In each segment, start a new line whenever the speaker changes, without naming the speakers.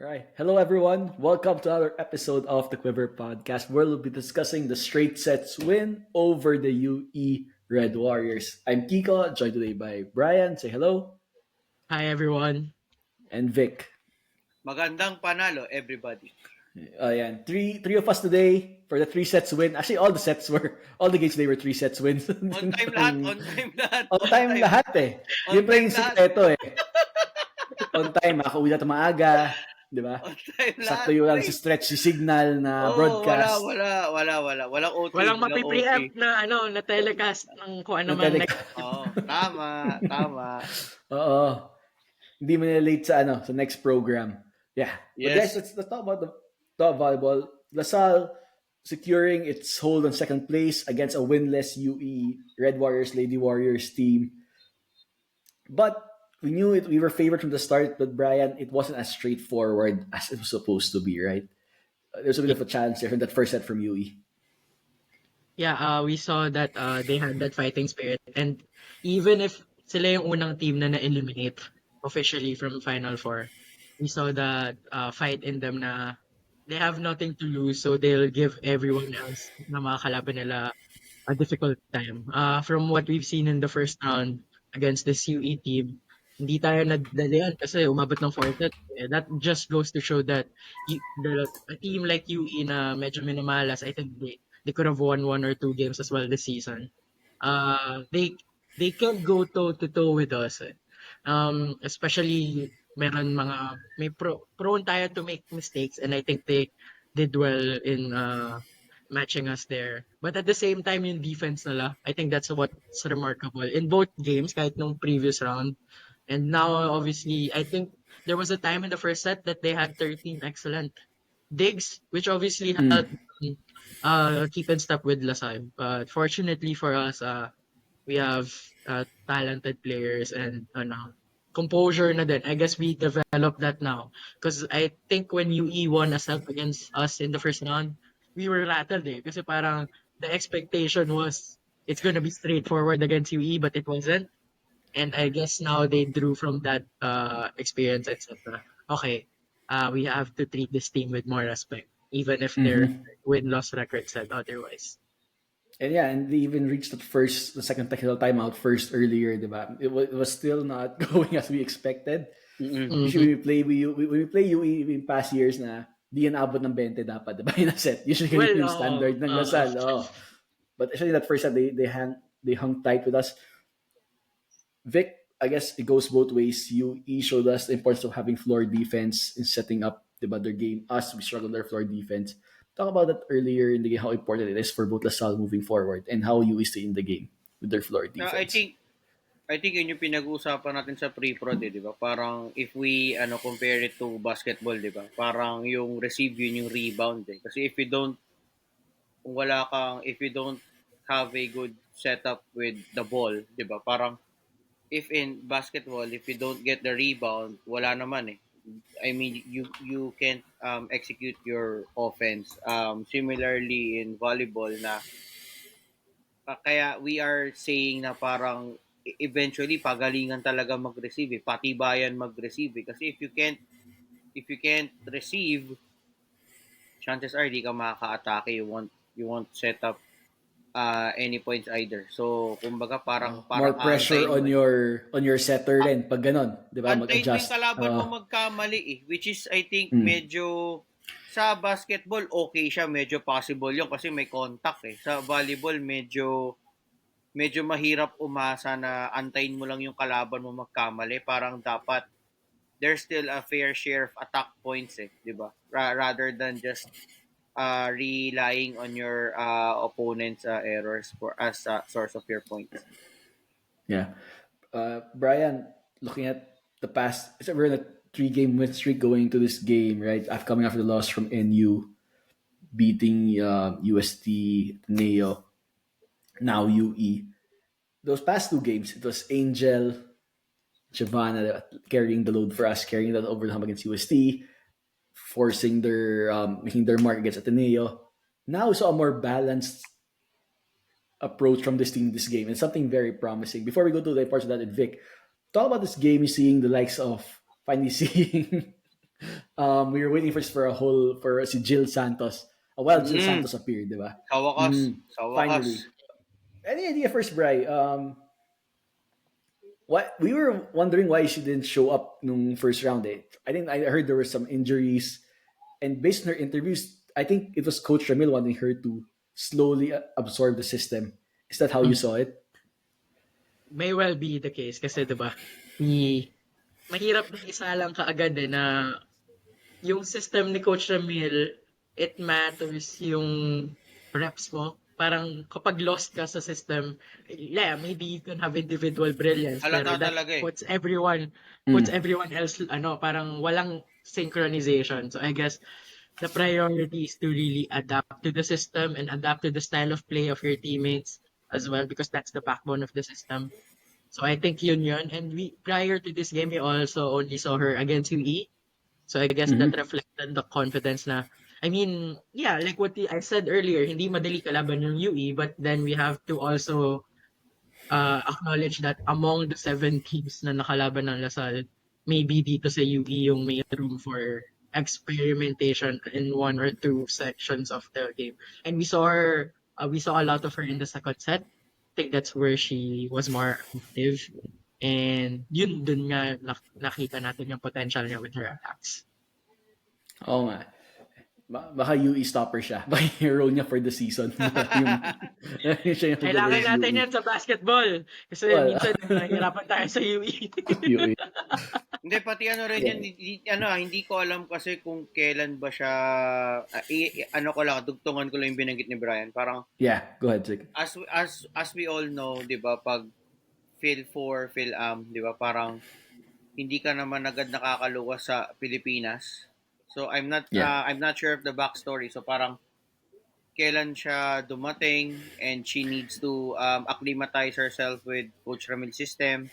All right. Hello, everyone. Welcome to another episode of the Quiver Podcast, where we'll be discussing the straight sets win over the UE Red Warriors. I'm Kiko, joined today by Brian. Say hello.
Hi everyone.
And Vic.
Magandang panalo, everybody.
Ayan. Three of us today for the three sets win. Actually, all the games today were three sets wins.
On time lahat, on time lahat.
On time lahat eh.
On
Yun pa
time
yung
lahat.
sikreto eh. On time, makauwi na maaga. Di ba?
On time lahat.
Sakto yun lang si stretch si signal na broadcast.
Wala. Walang OT.
Walang
walang
mapipreempt na na telecast ng kung ano man next.
Tama.
Oo. Hindi mo late sa next program. Yeah. But guys,
Yes.
let's talk about the top volleyball. LaSalle securing its hold on second place against a winless UE Red Warriors Lady Warriors team. But we knew it. We were favored from the start, but Brian, it wasn't as straightforward as it was supposed to be, right? There's a bit of a challenge there from that first set from UE.
Yeah, we saw that they had that fighting spirit, and even if sila yung unang team na na-eliminate officially from Final Four, we saw that fight in them na they have nothing to lose, so they'll give everyone else na makakalaban nila a difficult time. From what we've seen in the first round against this UE team, hindi tayo nadalian kasi umabot ng fourth set. That just goes to show that a team like UE na medyo minamalas, I think they could have won one or two games as well this season. They can't go toe to toe with us. Especially may prone tayo to make mistakes, and I think they did well in matching us there. But at the same time, yung defense nila, I think that's what's remarkable. In both games, kahit nung previous round, and now obviously, I think there was a time in the first set that they had 13 excellent digs, which obviously helped keep in step with LaSalle. But fortunately for us, we have talented players and composure na din. I guess we developed that now. Because I think when UE won a set against us in the first round, we were rattled eh. Kasi parang the expectation was it's gonna be straightforward against UE, but it wasn't. And I guess now they drew from that experience, etc. Okay, we have to treat this team with more respect, even if their win-loss record said otherwise.
And yeah, and they even reached the second technical timeout first earlier, diba? It was still not going as we expected. Usually when we play UE in past years na di yan abot ng 20 dapat, diba? In a set. Usually yung standard ng Lasal. But actually that first set, they hung tight with us. Vic, I guess it goes both ways. UE showed us the importance of having floor defense in setting up diba, their game. Us, we struggle their floor defense. Talk about that earlier in the game, how important it is for both LaSalle moving forward and how UE stay in the game with their floor defense.
I think yun yung pinag-uusapan natin sa pre-prod di ba? Parang if we compare it to basketball, di ba? Parang yung receive yun yung rebound eh. Kasi if you don't have a good setup with the ball, di ba? Parang if in basketball, if you don't get the rebound, wala naman eh. I mean, you can't execute your offense. Similarly in volleyball na kaya we are saying na parang eventually pagalingan talaga mag-receive eh. Patibayan mag-receive eh. Kasi if you can't receive, chances are di ka makaka-atake. You won't set up any points either. So, kumbaga parang
more pressure on your setter din pag ganon, 'di ba?
Antayin mo
Mag-adjust.
yung kalaban mo magkamali eh, which is I think medyo sa basketball okay siya, medyo possible yun kasi may contact eh. Sa volleyball medyo mahirap umasa na antayin mo lang yung kalaban mo magkamali. Parang dapat there's still a fair share of attack points eh, 'di ba? Rather than just relying on your opponent's errors for as a source of your points.
Yeah. Brian, looking at the past, we're in a 3-game win streak going into this game, right? After coming after the loss from NU, beating UST, Neo, now UE. Those past 2 games, it was Angel, Giovanna carrying the load for us, carrying that over the hump against UST, forcing making their mark against Ateneo. Now we saw a more balanced approach from this team this game, and something very promising. Before we go to the parts of that, Vic, talk about this game. You're seeing the likes of finally seeing We were waiting for si Jill Santos. A wild Jill
Mm,
Santos appeared, di ba?
sa wakas.
Mm,
Sa
finally.
wakas.
Any idea first, Bri? What we were wondering why she didn't show up nung first round. I think I heard there were some injuries, and based on her interviews, I think it was Coach Ramil wanting her to slowly absorb the system. Is that how you
Mm.
saw it?
May well be the case kasi 'di ba? Mahirap na isalang kaagad na yung system ni Coach Ramil, it matters yung reps mo. Parang kapag lost ka sa system, yeah, maybe you can have individual brilliance, pero
Halata
that
talaga eh.
puts
Mm.
everyone else, parang walang synchronization. So I guess the priority is to really adapt to the system and adapt to the style of play of your teammates as well, because that's the backbone of the system. So I think yun. And we prior to this game, we also only saw her against UE. So I guess that
Mm-hmm.
reflected the confidence na, I mean, yeah, like what I said earlier, hindi madali kalaban yung UE, but then we have to also acknowledge that among the 7 teams na nakalaban ng Lasal, maybe dito sa UE yung may room for experimentation in one or two sections of the game. And we saw a lot of her in the second set. I think that's where she was more active. And yun dun nga nakita natin yung potential niya with her attacks.
Oo nga. Baka UE stopper siya. Baka yung role niya for the season. yung siya yung
Kailangan
versus
natin
UE.
yan sa basketball. Kasi
Well,
minsan nahihirapan tayo sa UE.
UE.
Hindi, pati ano rin yan, hindi ko alam kasi kung kailan ba siya, ano ko lang, dugtungan ko lang yung binanggit ni Brian. Parang,
Yeah, go ahead, Sig.
as we all know, di ba, pag PhilAm, di ba, parang, hindi ka naman agad nakakaluwas sa Pilipinas. So,
Yeah.
I'm not sure of the backstory. So, parang, kailan siya dumating and she needs to acclimatize herself with Coach Ramil's system.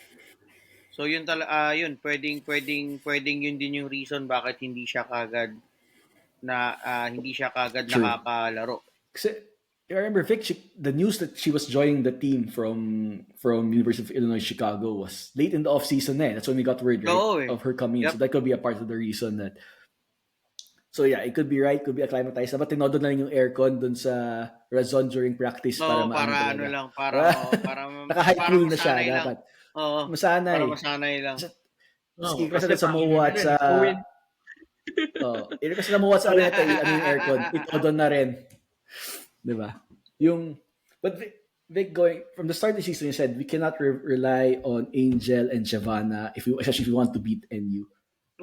So yun pwedeng yun din yung reason bakit hindi siya kagad
True.
nakakalaro.
Kasi, I remember Vic, the news that she was joining the team from University of Illinois Chicago was late in the off season. That's when we got word, right,
Oo eh.
of her coming in.
Yep.
So that could be a part of the reason that. So yeah, it could be right, could be acclimatized. Dapat tinodo na lang yung aircon dun sa Razon during practice para
No, para ano
talaga.
lang, para
Naka-high
para
cool na siya
masanay lang.
dapat.
Oo.
Masanay.
Para masanay lang.
Sige, kasi
Kasi
sa
paano
Muwa
na
sa
rin,
kasi sa Muwa sa Araneta, yung aircon, itodo na rin. 'Di ba? But Vic, going from the start of the season, you said we cannot rely on Angel and Shavana especially if we want to beat NU.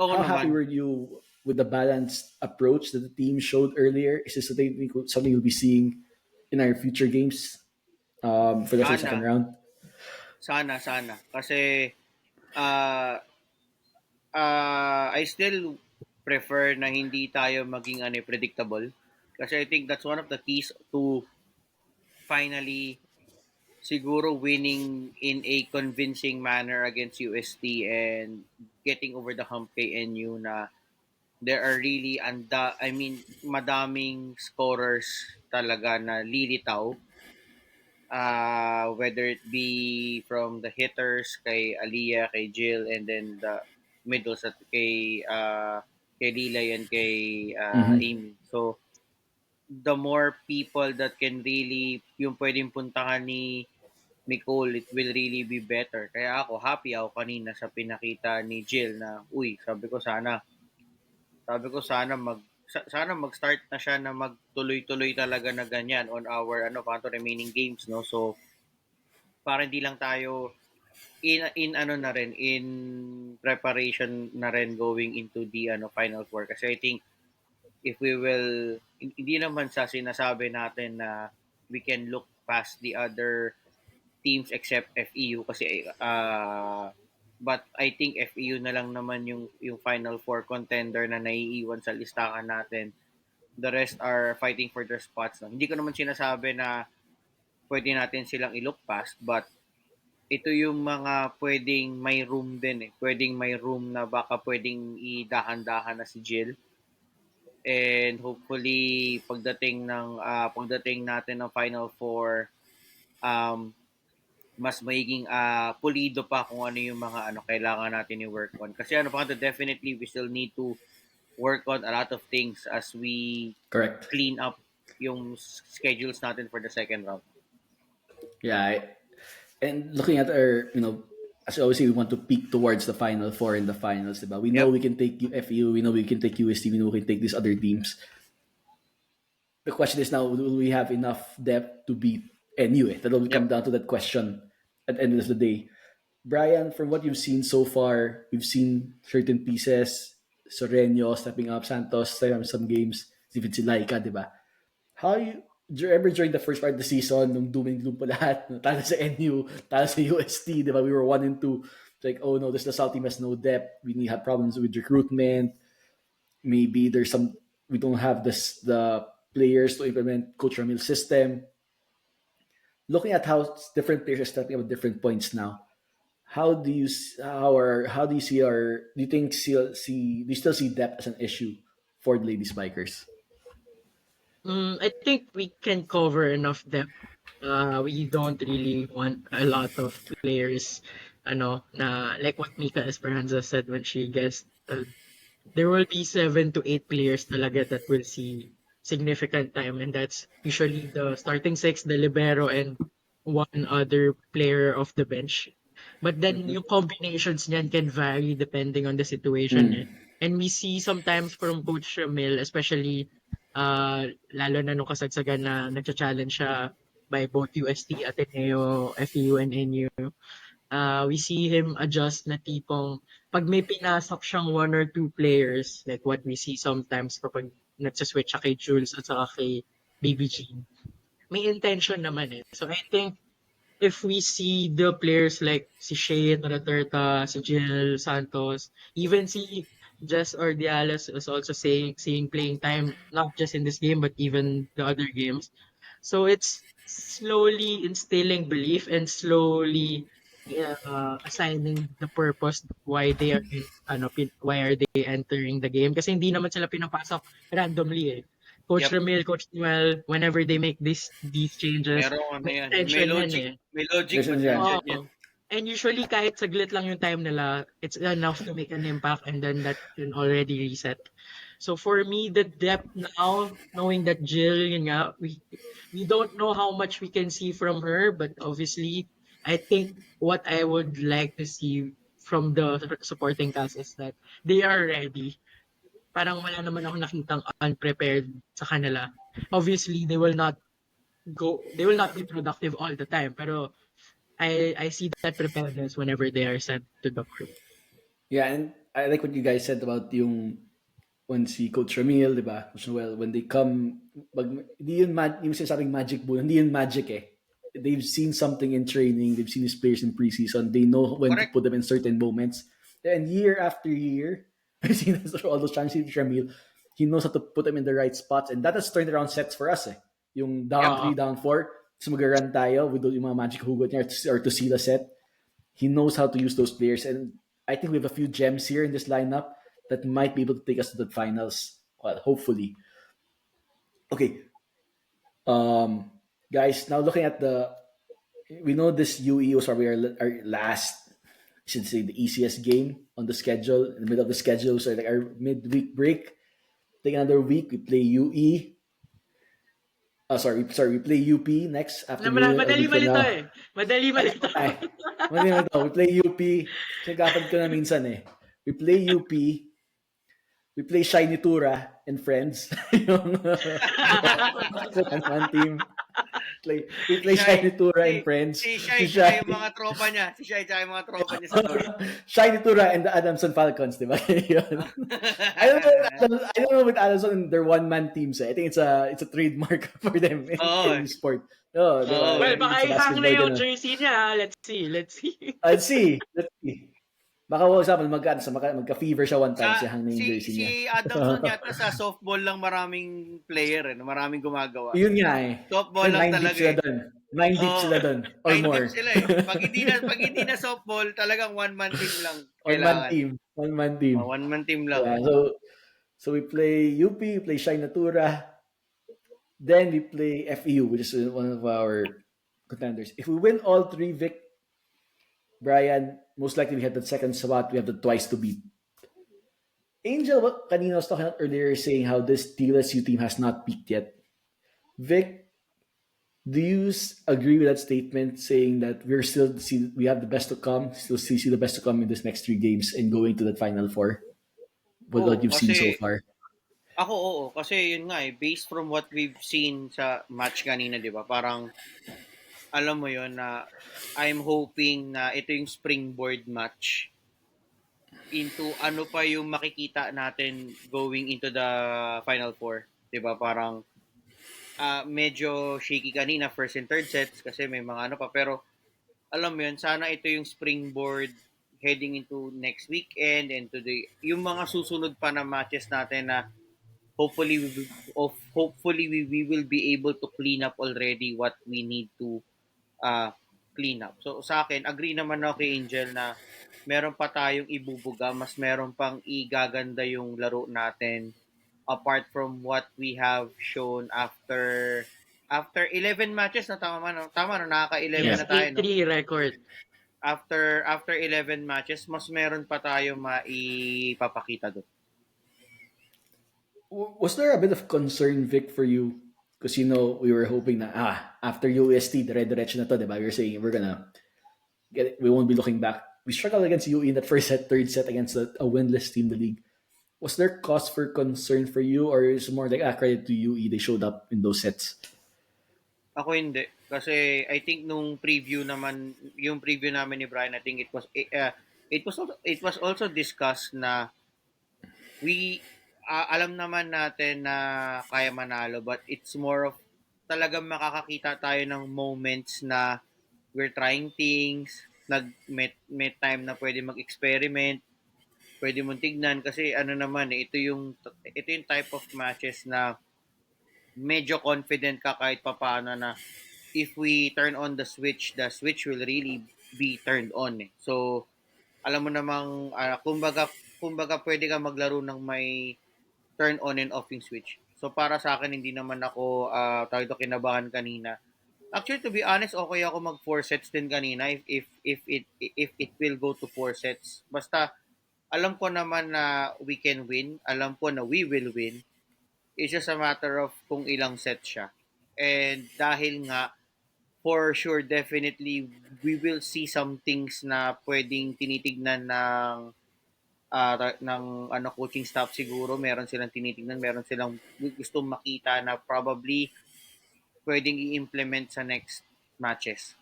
Oo
How
naman.
happy were you with the balanced approach that the team showed earlier? Is this something you'll be seeing in our future games for the second round?
Sana. Kasi I still prefer na hindi tayo maging predictable. Kasi I think that's one of the keys to finally siguro winning in a convincing manner against UST and getting over the hump kay NU na there are really madaming scorers talaga na lilitaw. Whether it be from the hitters kay Aliyah, kay Jill, and then the middles at kay Lilay and kay Amy. So the more people that can really yung pwedeng puntahan ni Nicole, it will really be better. Kaya happy ako kanina sa pinakita ni Jill na, sabi ko sana mag-start na siya na magtuloy-tuloy talaga na ganyan on our remaining games, no? So para hindi lang tayo in preparation na rin going into the final four, kasi I think if we will hindi naman sa sinasabi natin na we can look past the other teams except FEU kasi but I think FEU na lang naman yung final four contender na naiiwan sa listahan natin. The rest are fighting for their spots. No? Hindi ko naman sinasabi na pwede natin silang i-look past, but ito yung mga pwedeng may room din eh. Pwedeng may room na baka pwedeng idahan-dahan na si Jill. And hopefully pagdating natin ng Final Four, mas magiging pulido pa kung ano yung mga kailangan natin i-work on. Kasi definitely we still need to work on a lot of things as we
Correct.
clean up yung schedules natin for the second round.
Yeah, and looking at our, as always, we want to peak towards the Final Four in the finals, diba? We know we can take FEU, we know we can take UST, we know we can take these other teams. The question is now, will we have enough depth to beat NU? That will come down to that question at the end of the day. Brian, from what you've seen so far, we've seen certain pieces, Soreño stepping up, Santos stepping up some games, even si Laika, diba? Do you remember during the first part of the season, nung doom and gloom pa lahat, talo sa NU, talo sa UST, diba? We were 1-2. It's like, oh no, this LaSalle team has no depth. We have problems with recruitment. Maybe we don't have the players to implement Coach Ramil's system. Looking at how different players are stepping up at different points now, do you still see depth as an issue for the Lady Spikers?
I think we can cover enough depth. We don't really want a lot of players, na like what Mika Esperanza said when she guessed. There will be 7 to 8 players talaga that will see significant time, and that's usually the starting six, the libero, and one other player off the bench. But then yung combinations niyan can vary depending on the situation. Eh. And we see sometimes from Coach Ramil, especially lalo na nung kasagsagan na nagcha-challenge siya by both UST, Ateneo, FEU, and NU. We see him adjust na tipong pag may pinasok siyang one or two players, like what we see sometimes kapag nagsaswitch siya kay Jules at saka kay BBG, may intention naman eh. So I think if we see the players like si Shane Raterta, si Jill Santos, even si Jess Ordiales is also seeing playing time, not just in this game but even the other games. So it's slowly instilling belief and slowly assigning the purpose why they are why are they entering the game, kasi hindi naman sila pinapasok randomly eh. Coach Ramil, Coach Noel, whenever they make these changes, may intention yan eh.
May logic
yan. And usually kahit saglit lang yung time nila, it's enough to make an impact, and then that can already reset. So for me, the depth now, knowing that Jill, yun nga, we don't know how much we can see from her, but obviously, I think what I would like to see from the supporting cast is that they are ready. Parang wala naman ako nakitang unprepared sa kanila. Obviously, they will not be productive all the time, pero I see that preparedness whenever they are sent to the crew.
Yeah, and I like what you guys said about yung when si Coach Ramil, di ba? Coach Noel, when they come, hindi yung sinasabing magic bull, hindi yun magic eh. They've seen something in training, they've seen these players in preseason, they know when to put them in certain moments. And year after year, I've seen all those chances with Ramil, he knows how to put them in the right spots, and that has turned around sets for us eh. Yung down 3, down 4, so mag-run tayo with yung mga magic hugot niya or to seal a set. He knows how to use those players, and I think we have a few gems here in this lineup that might be able to take us to the finals. Well, hopefully. Okay. Guys, now looking at we know this UE was probably our last, I should say, the easiest game on the schedule. In the middle of the schedule, so like our midweek break. Take another week, we play UE. We play UP next after
Madali malito eh. Madali malito.
We play UP. Nagkakapad ko na minsan eh. We play UP. We play Shiny Tura and Friends. Yung one team. We play Shiny Tura and Friends.
Si Shai yung mga tropa niya. Si Shai yung mga tropa niya sa Tura.
Shiny Tura and the Adamson Falcons, di ba? I don't know with Adamson, they're one-man teams. I think it's a trademark for them in sport.
Well, baka ihang na yung jersey niya. Let's see.
Baka usapan magka-fever siya one time si hang na yung jersey niya.
Si Adamson yata sa softball lang maraming player maraming gumagawa.
Yun nga eh.
Softball lang talaga.
9 deep sila doon or more.
9 deep sila eh. Pag hindi na softball, talagang one-man team lang
kailangan. One-man team.
One-man team lang.
Yeah, so we play UP, we play Shai Natura, then we play FEU, which is one of our contenders. If we win all 3, Vic, Brian, most likely we have the second spot. We have the twice to beat. Angel, what kanina was talking about earlier, saying how this TLSU team has not peaked yet. Vic, do you agree with that statement, saying that we have the best to come, still see the best to come in this next 3 games and going to the Final Four? With what
Oo,
you've seen so
kasi
far.
ako oo, kasi yun nga based from what we've seen sa match kanina, 'di ba? Parang alam mo yun na I'm hoping na ito yung springboard match into ano pa yung makikita natin going into the Final Four. 'Di ba? Parang medyo shaky kanina first and third sets kasi may mga ano pa, pero alam mo yun, sana ito yung springboard heading into next weekend and to yung mga susunod pa na matches natin na hopefully we will be able to clean up already what we need to uh, clean up. So sa akin, agree naman ako kay Angel na meron pa tayong ibubuga, mas meron pang igaganda yung laro natin apart from what we have shown after 11 matches na tama no nakaka-11
Yes,
na tayo no.
8-3 record.
After 11 matches, mas meron pa tayo maipapakita doon.
Was there a bit of concern, Vic, for you? Because we were hoping na after UST, dire-diretso na to, diba? We were saying we're gonna get it. We won't be looking back. We struggled against UE in that first set, third set against a winless team in the league. Was there cause for concern for you, or is it more like credit to UE? They showed up in those sets.
Ako hindi. Kasi I think nung preview naman, yung preview namin ni Brian, I think it was also discussed na alam naman natin na kaya manalo, but it's more of talagang makakakita tayo ng moments na we're trying things, may time na pwede mag-experiment, pwede mong tignan kasi ano naman ito yung type of matches na medyo confident ka kahit papaano na if we turn on the switch will really be turned on eh. So alam mo namang kumbaga pwede ka maglaro ng may turn on and off yung switch. So para sa akin hindi naman ako kinabahan kanina. Actually to be honest, okay ako mag 4 sets din kanina if it will go to 4 sets. Basta alam ko naman na we can win, alam ko na we will win. It's just a matter of kung ilang sets siya. And dahil nga for sure definitely we will see some things na pwedeng tinitignan ng coaching staff siguro, meron silang tinitingnan, meron silang gustong makita na probably pwedeng i-implement sa next matches.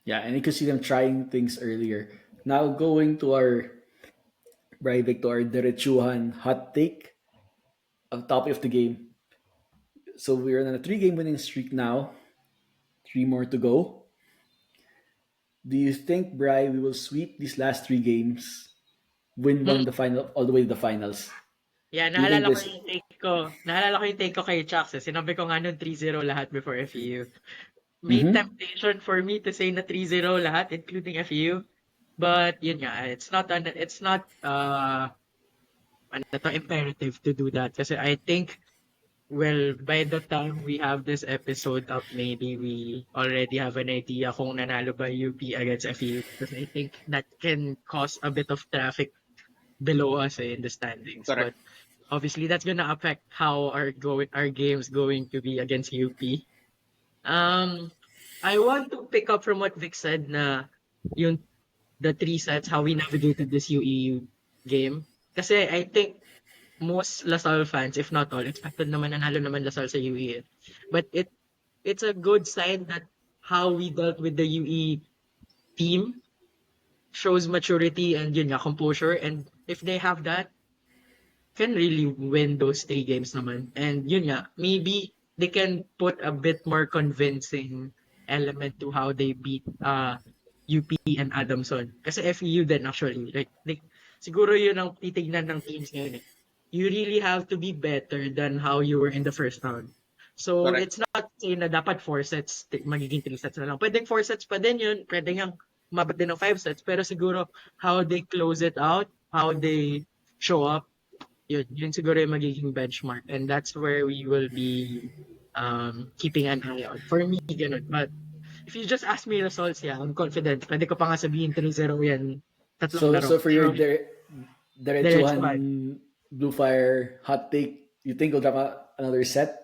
Yeah, and you could see them trying things earlier. Now going to our Bri Victor Derechuhan hot take on top of the game. So we're on a 3-game winning streak now. 3 more to go. Do you think, Bri, we will sweep these last 3 games, win one the final, all the way to the finals?
Yeah, naalala ko yung take ko. Naalala ko yung take ko kay Chucks. Sinabi ko nga nun 3-0 lahat before FEU. May temptation for me to say na 3-0 lahat, including FEU. But yun nga, it's not imperative to do that. Kasi I think, well, by the time we have this episode up, maybe we already have an idea kung nanalo ba UP against FEU. Because I think that can cause a bit of traffic below us in the standings.
Correct.
But obviously, that's gonna affect how our game's going to be against UP. I want to pick up from what Vic said na the 3 sets, how we navigated this UEU game. Kasi I think most LaSalle fans, if not all, expected naman nanalo naman LaSalle sa UE. But it's a good sign that how we dealt with the UE team shows maturity and yun nga, composure. And if they have that, can really win those 3 games naman. And yun nga, maybe they can put a bit more convincing element to how they beat UP and Adamson. Kasi FEU din actually. Like siguro yun ang titignan ng teams ngayon eh. You really have to be better than how you were in the first round. So
Correct.
it's not saying na dapat 4 sets, magiging 3 sets na lang. Pwedeng 4 sets pa din yun. Pwedeng yung umabot din ng 5 sets. Pero siguro how they close it out, how they show up, yun siguro yung magiging benchmark. And that's where we will be keeping an eye on. For me, ganun. But if you just ask me results, yeah, I'm confident. Pwede ko pa nga sabihin 3-0 yan. Tatlong laro.
So for your Derechuhan Blue Fire hot take. You think we'll drop another set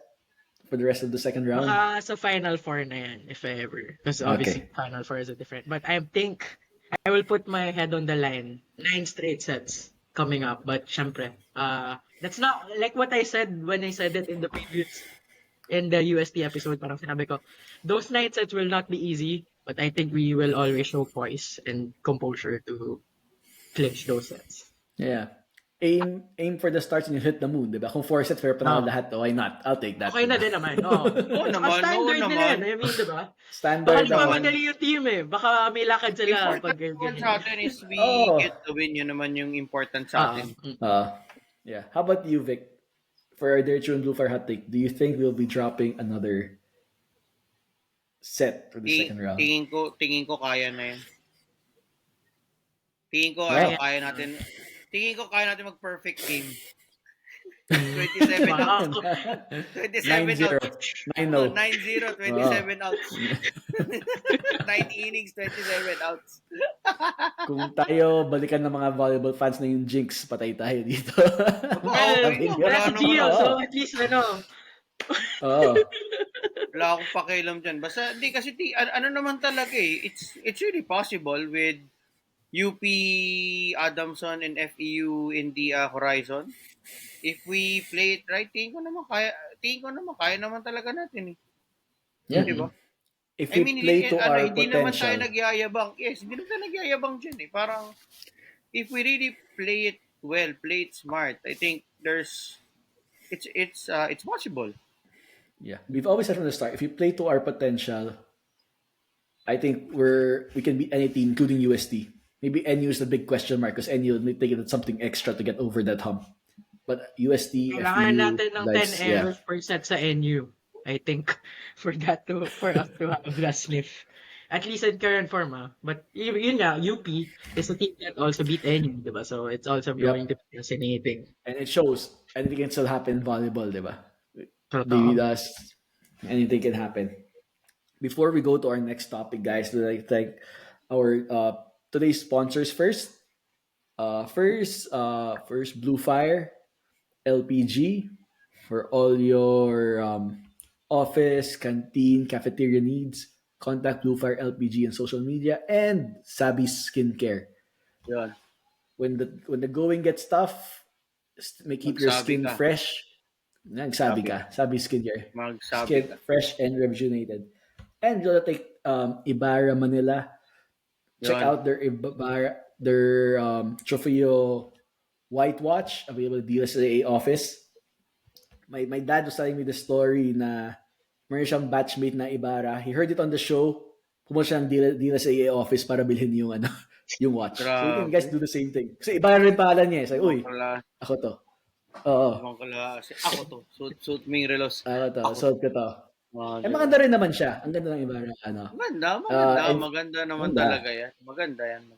for the rest of the second round?
Baka sa Final Four na yan, if ever. Because obviously, Final Four is a different. But I think I will put my head on the line. 9 straight sets coming up. But syempre, that's not like what I said when I said it in the UST episode. Parang sinabi ko, those 9 sets will not be easy. But I think we will always show poise and composure to clinch those sets.
Yeah. Aim for the stars and you hit the moon, diba? Kung 4 sets pero panalo lahat, why not? I'll take that.
Okay na din naman. Oo naman. Standard nila yan. I mean, diba?
Standard
Baka mamadali yung team eh. Baka may lakad sila.
Important sa atin is we get the win. Yun naman yung important sa atin.
Yeah. How about you, Vic? For our Dear True and Blue Fire hot take, do you think we'll be dropping another set for the second round?
Tingin ko kaya na yan. Tingin ko kaya natin. Tingin ko kaya natin mag-perfect game. 27 outs. 27 outs.
9-0.
9-0, 27 outs. 9 innings, 27 outs.
Kung tayo balikan ng mga volleyball fans na yung jinx, patay tayo dito.
That's Gio, so at least
Wala akong pakialam dyan. Basta, hindi kasi, ano naman talaga eh. It's really possible with UP, Adamson, and FEU in the horizon. If we play it right, tingin ko naman kaya naman talaga natin eh.
Yeah.
Diba?
If we play to our
hindi
potential.
naman tayo nagyayabang. Yes, hindi naman tayo nagyayabang dyan eh. Parang, if we really play it well, play it smart, I think it's possible.
Yeah. We've always said from the start, if you play to our potential, I think we can beat any team, including UST. Maybe NU is the big question mark because NU may take it something extra to get over that hump. But UST,
kailangan
FEU,
natin ng 10 errors per set sa NU. I think for us to have a sniff. At least in current form, But yun nga, UP is a team that also beat NU, diba? So it's also going to be fascinating.
And it shows anything can still happen in volleyball, diba?
Totoo.
Anything can happen. Before we go to our next topic, guys, we'd like to thank our today's sponsors first. First Blue Fire LPG for all your office, canteen, cafeteria needs. Contact Blue Fire LPG on social media and Sabi Skincare.
Yeah.
When the going gets tough, keep your skin fresh. Nagsabi ka. Sabi Skincare. Skin fresh and rejuvenated. And you'll take Ibarra Manila. Check out their Trofeo White Watch available at DSAA office. My dad was telling me the story na meron siyang batchmate na Ibarra. He heard it on the show. Pumunta siya ng DSAA office para bilhin yung yung watch. So you guys do the same thing. Kasi Ibarra rin pangalan niya. Say, uy, ako to. Oo.
Ako to. Suit mo yung relos.
Ako to. Suit ko to. Maganda rin naman siya. Ang ganda ng Ibarra.
Maganda naman talaga yan. Maganda yan.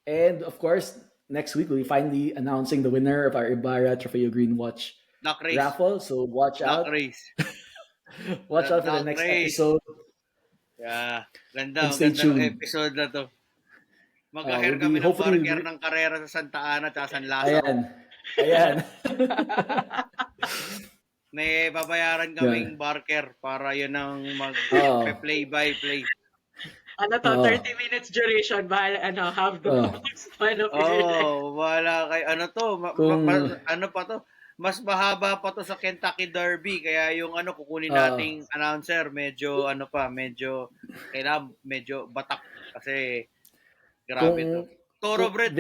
And of course, next week we'll be finally announcing the winner of our Ibarra Trofeo Green Watch raffle. So watch out. Watch out for the next episode.
Yeah. Ganda ng episode na to. Mag-hire kami ng barker ng karera sa Santa Ana at San Lazaro. Ayan. May babayaran kaming barker para yun ang mag-play-by-play.
30 minutes duration, have the
wala kay ano pa to? Mas mahaba pa to sa Kentucky Derby kaya yung kukunin nating announcer medyo medyo batak kasi grabe to. Thoroughbred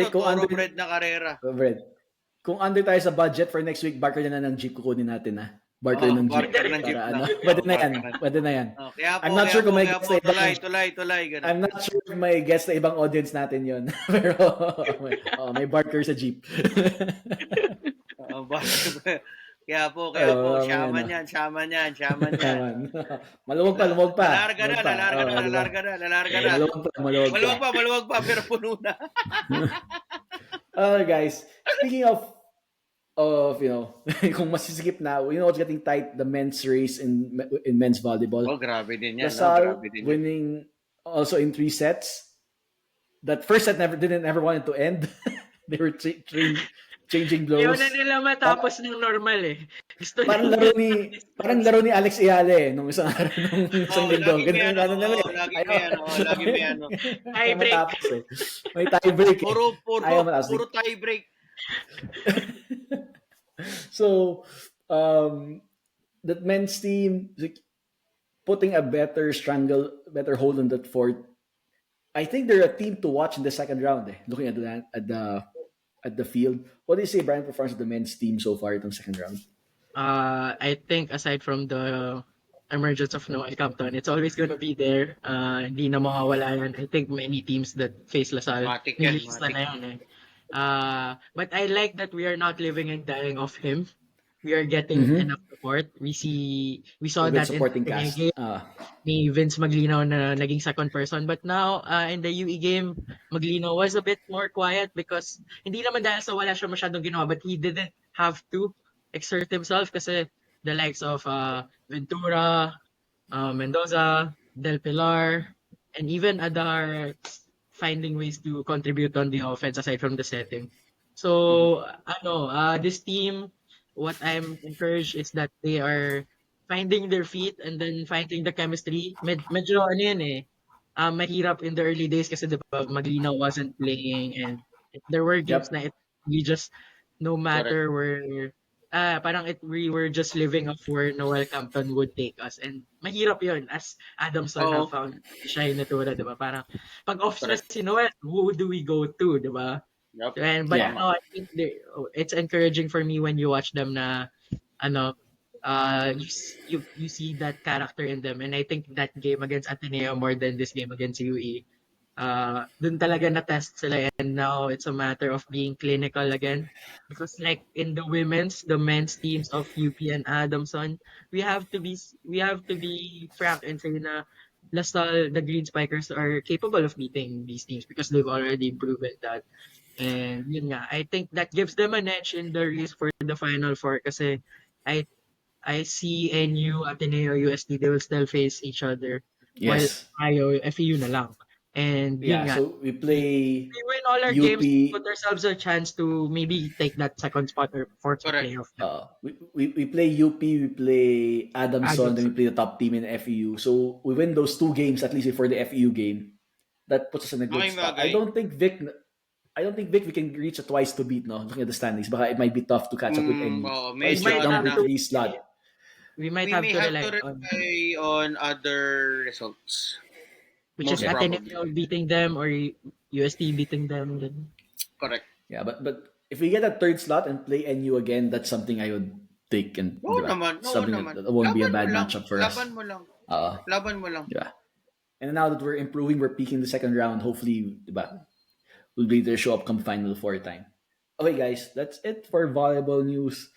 na karera.
Kung under tayo sa budget for next week, barker na ng jeep kukunin natin Barker ng jeep. Pwede na yan. I'm not sure kung may guest na I'm not sure kung may guest na ibang audience natin yon. Pero may barker sa jeep.
Kaya po, shaman yan.
Maluwag pa.
Lalarga na. Maluwag pa, pero puno na.
Guys, speaking of kung masisikip na, what's getting tight, the men's race in men's volleyball.
Grabe din yan.
Lasal winning also in 3 sets. That first set didn't ever wanted to end. They were changing
Ayaw
blows.
na nila matapos ng normal eh. Gusto
Parang
nila
parang laro ni Alex Iale nung isang araw nung isang linggo.
lagi may
Ganun namin.
lagi may ano.
Ayaw
Tie break.
matapos eh. May tie break eh. Ayaw matapos.
Puro tie break.
So, that men's team like, putting a better hold on that fort. I think they're a team to watch in the second round. Eh, looking at the field, what do you say, Brian, performance of the men's team so far in the second round?
I think aside from the emergence of Noel Campton, it's always gonna be there. Hindi na mawawala yan. I think many teams that face Lasal
Matik yan,
nilista na yan eh. But I like that we are not living and dying off him. We are getting enough support. We saw that in
supporting
the
cast.
game ni Vince Maglino na naging second person. But now, in the UE game, Maglino was a bit more quiet because hindi naman dahil sa wala siya masyadong ginawa, but he didn't have to exert himself kasi the likes of Ventura, Mendoza, Del Pilar, and even Adar finding ways to contribute on the offense aside from the setting. So, this team, what I'm encouraged is that they are finding their feet and then finding the chemistry. Medyo ano yun eh, mahirap in the early days kasi diba, Maglino wasn't playing and there were games na we just, no matter where, we were just living off where Noel Campton would take us. And mahirap yun as Adamson have found siya yung natura, diba? Parang pag off na si Noel, who do we go to, diba?
Yep.
But I think it's encouraging for me when you watch them na you see that character in them, and I think that game against Ateneo more than this game against UE, dun talaga na-test sila, and now it's a matter of being clinical again, because like in the men's teams of UP and Adamson, we have to be frank and say na Lasal, the Green Spikers are capable of beating these teams because they've already proven that. And yun nga, I think that gives them an edge in the race for the Final Four kasi I see NU, Ateneo, USD, they will still face each other.
Yes.
While FEU na lang. And yun nga,
so we play
we win all our
UP,
games to put ourselves a chance to maybe take that second spot or fourth playoff.
We play UP, we play Adamson, then we play the top team in FEU. So we win those two games, at least for the FEU game. That puts us in a good spot. I don't think Vic we can reach a twice to beat, no? Looking at the standings. Baka it might be tough to catch up with any.
We might have to rely
on other results.
Which is Ateneo beating them or UST beating them.
Correct.
Yeah, but if we get a third slot and play NU again, that's something I would take. And that won't be a bad matchup for us.
Laban mo lang.
Yeah. And now that we're improving, we're peaking the second round. Hopefully, we'll be there, show up come Final Four time. Okay, guys, that's it for volleyball news.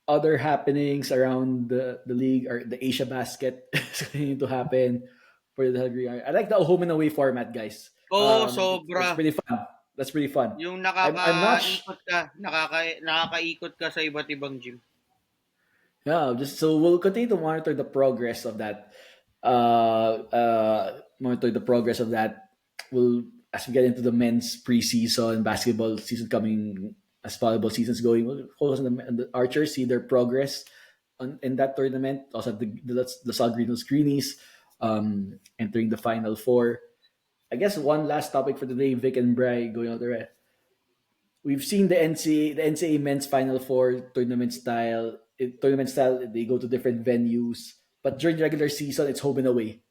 Other happenings around the league or the Asia Basket is going to happen for the Hungary. I like the home and away format, guys.
Sobra.
That's pretty fun.
Yung nakakaikot ka sa iba't ibang gym.
Yeah, just so we'll continue to monitor the progress of that. We'll, as we get into the men's preseason basketball season coming, as volleyball season's going, we'll focus on the Archers, see their progress in that tournament. Also, the LaSalle Green Hills Greenies entering the Final Four. I guess one last topic for today, Vic and Bri going out there. We've seen the NCAA men's Final Four tournament style. They go to different venues, but during regular season, it's home and away.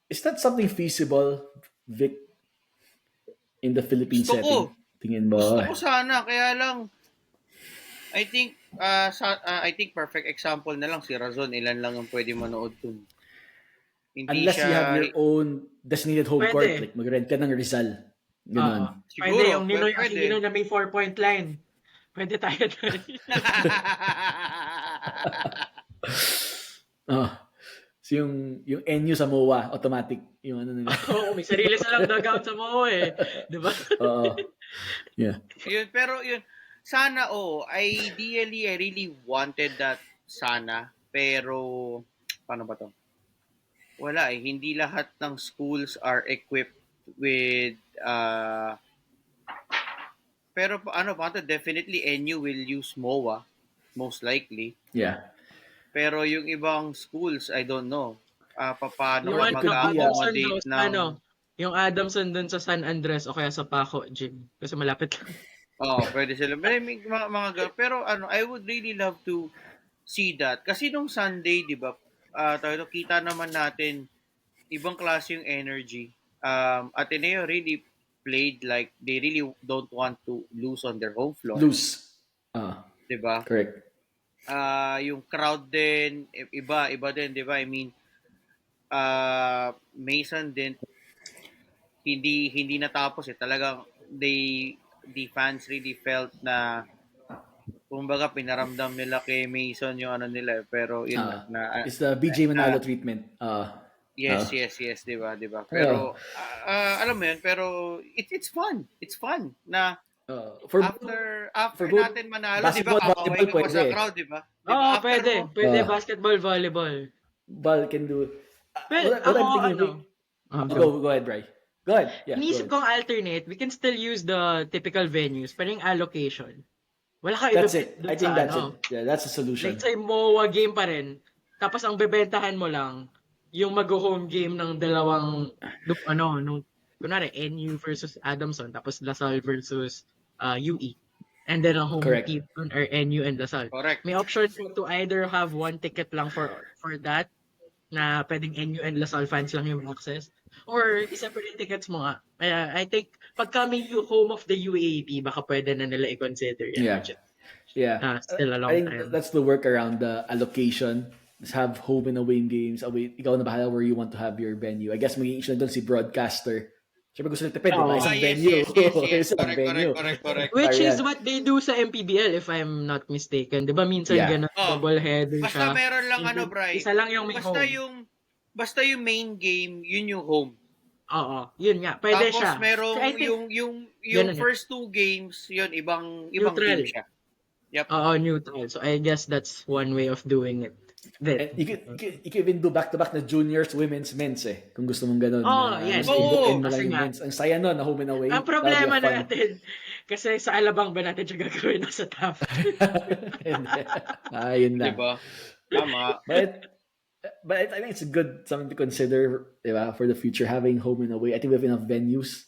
Is that something feasible, Vic, in the Philippine setting? Tingin mo?
Gusto ko sana, kaya lang, I think perfect example na lang si Razon, ilan lang ang pwede manood dun.
Unless you have your own designated home court, like mag-rent ka ng Rizal. Ganun.
Pwede, yung Ninoy Aquino na may 4-point line. Pwede tayo doon.
So yung NU sa MOA, automatic. Yung ano nila.
Oo, may sarili silang dugout sa MOA eh. Diba?
Oo. Yeah.
Pero sana ideally, I really wanted that sana. Pero, paano ba to? Wala hindi lahat ng schools are equipped with pero definitely NU will use MOA, most likely.
Yeah.
Pero yung ibang schools, I don't know. Paano
Yung
ka
Well, it could be
Adamson daw
mag-accommodate
sa
ng...
yung Adamson dun sa San Andres o kaya sa Paco Gym. Kasi malapit lang.
Pwede sila. May mga ganun. Pero I would really love to see that. Kasi nung Sunday, di ba, kita naman natin, ibang klase yung energy. Ateneo really played like they really don't want to lose on their home floor.
Loose.
Di ba?
Correct.
Yung crowd din, iba din, di ba? I mean, Mason din, hindi natapos eh. Talagang the fans really felt na kumbaga pinaramdam nila kay Mason yung ano nila eh. Pero yun
It's the BJ Manalo treatment.
Yes, di ba? Pero alam mo yun, pero it's fun. It's fun na after natin manalo, di ba? Kakaway ka pa sa crowd, di ba?
Pwede basketball, volleyball.
Ball can do.
Well,
what I'm thinking go ahead, Bri. Go ahead. Yeah.
Inisip kong alternate, we can still use the typical venues, pero yung allocation. Wala ka
That's it. I think that's it. Yeah, that's a solution.
Let's say MOA game pa rin. Tapos ang bebentahan mo lang yung mag-home game ng dalawang kunwari NU versus Adamson tapos LaSalle versus UE. And then ang home team are NU and LaSalle.
Correct.
May option to either have one ticket lang for that na pwedeng NU and LaSalle fans lang yung access or i-separate tickets mo nga. I think pag coming yung home of the UAAP baka pwede na nila i-consider yan.
Yeah.
Still a long
I think
time.
that's the work around the allocation. Just have home and away games. Ikaw na bahala where you want to have your venue. I guess magiging issue na doon si broadcaster. Siyempre gusto nila tipid, diba? Isang venue.
Correct.
Which is what they do sa MPBL if I'm not mistaken. Diba minsan ganun double header siya.
Basta meron lang Bri.
Isa lang yung may home.
Basta yung main game, yun yung home.
Oo, yun nga. Pwede
tapos
siya.
Tapos merong yung first two games, yun ibang team siya. Yep.
Neutral. So I guess that's one way of doing it.
You could even do back-to-back na juniors, women's, men's eh. Kung gusto mong ganun.
Yes.
Ang saya nun, na home and away.
Ang problema natin, kasi sa Alabang ba natin siya gagawin sa top?
Yun na.
Diba? Tama.
But I think it's something to consider, diba, for the future, having home and away. I think we have enough venues.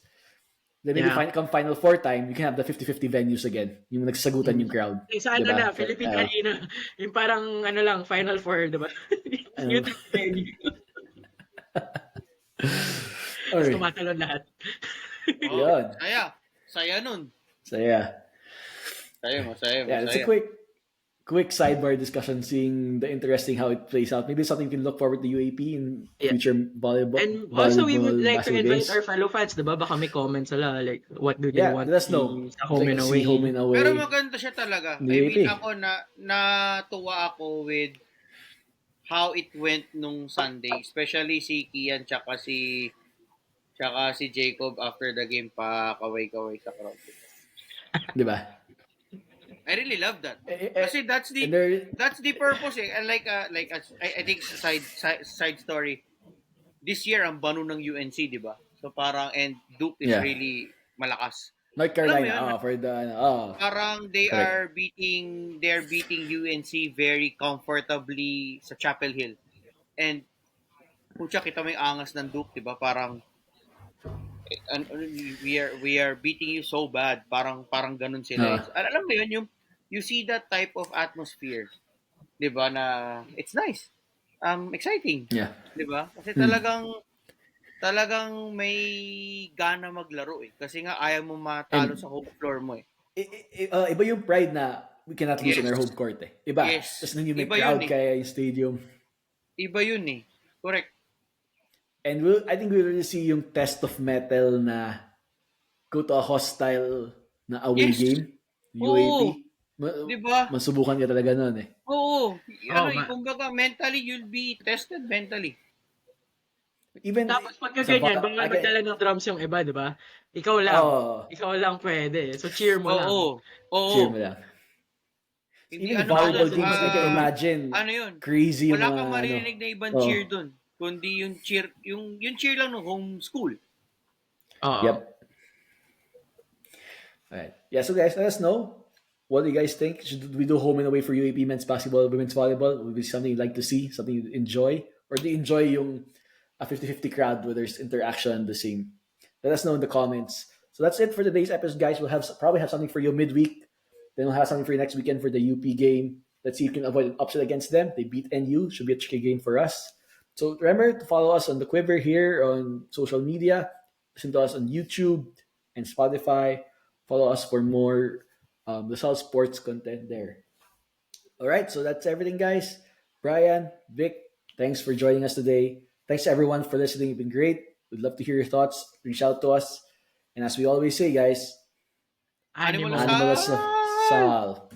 Then maybe come Final Four time, you can have the 50-50 venues again. Yung nagsagutan yung crowd.
Sa diba? Philippine Arena. Yung parang Final Four, diba? Yung venue. Tapos tumatalon lahat.
Yun.
Saya nun.
Saya.
Masaya.
It's a quick sidebar discussion, seeing the interesting how it plays out. Maybe something we can look forward to UAP in future volleyball.
And also we would like to invite our fellow fans, diba? Baka may comments sila, like what do they want
let us know.
Sa home and away.
Pero maganda siya talaga. I mean, ako natuwa ako with how it went nung Sunday, especially si Kian tsaka si Jacob after the game pa kaway-kaway sa crowd.
Diba?
I really love that. Kasi that's the purpose eh. And I think side story. This year ang banu ng UNC, 'di ba? So parang and Duke is really malakas.
North Carolina for the
parang they're beating UNC very comfortably sa Chapel Hill. And pucha kita may angas ng Duke, 'di ba? Parang we are beating you so bad. Parang ganun sila. Alam mo yun, you see that type of atmosphere, 'di ba, na it's nice. Exciting.
Yeah.
'Di ba? Kasi talagang may gana maglaro eh. Kasi nga ayaw mo matalo sa home floor mo eh.
Iba yung pride na we cannot lose on our home court eh. Iba.
Yes.
Tapos nung yung may crowd kaya yung stadium.
Iba yun eh. Correct.
And I think we will see yung test of metal na go to a hostile na away game. UAP.
Diba?
Masubukan ka talaga nun eh.
Oo. Kumbaga mentally, you'll be tested mentally.
Even
tapos pagka ganyan, bawal magdala ng drums yung iba, di ba? Ikaw lang. Ikaw lang pwede. So cheer mo lang.
Oo.
Cheer mo lang. Even volleyball games, I can imagine.
Ano yun?
Crazy yung
wala kang maririnig na ibang cheer dun. Kundi yung cheer lang ng home school.
Yep. All right. Yeah, so guys, let us know. What do you guys think? Should we do home and away for UAP men's basketball, women's volleyball? Would be something you'd like to see, something you enjoy? Or do you enjoy yung a 50-50 crowd where there's interaction the same? Let us know in the comments. So that's it for today's episode, guys. We'll probably have something for you midweek. Then we'll have something for you next weekend for the UP game. Let's see if you can avoid an upset against them. They beat NU. Should be a tricky game for us. So remember to follow us on the Quiver here on social media. Listen to us on YouTube and Spotify. Follow us for more Lasal sports content there. All right, so that's everything, guys. Brian, Vic, thanks for joining us today. Thanks everyone for listening. You've been great. We'd love to hear your thoughts. Reach out to us. And as we always say, guys,
Animal
Animal.
Animal
Asal!
Asal.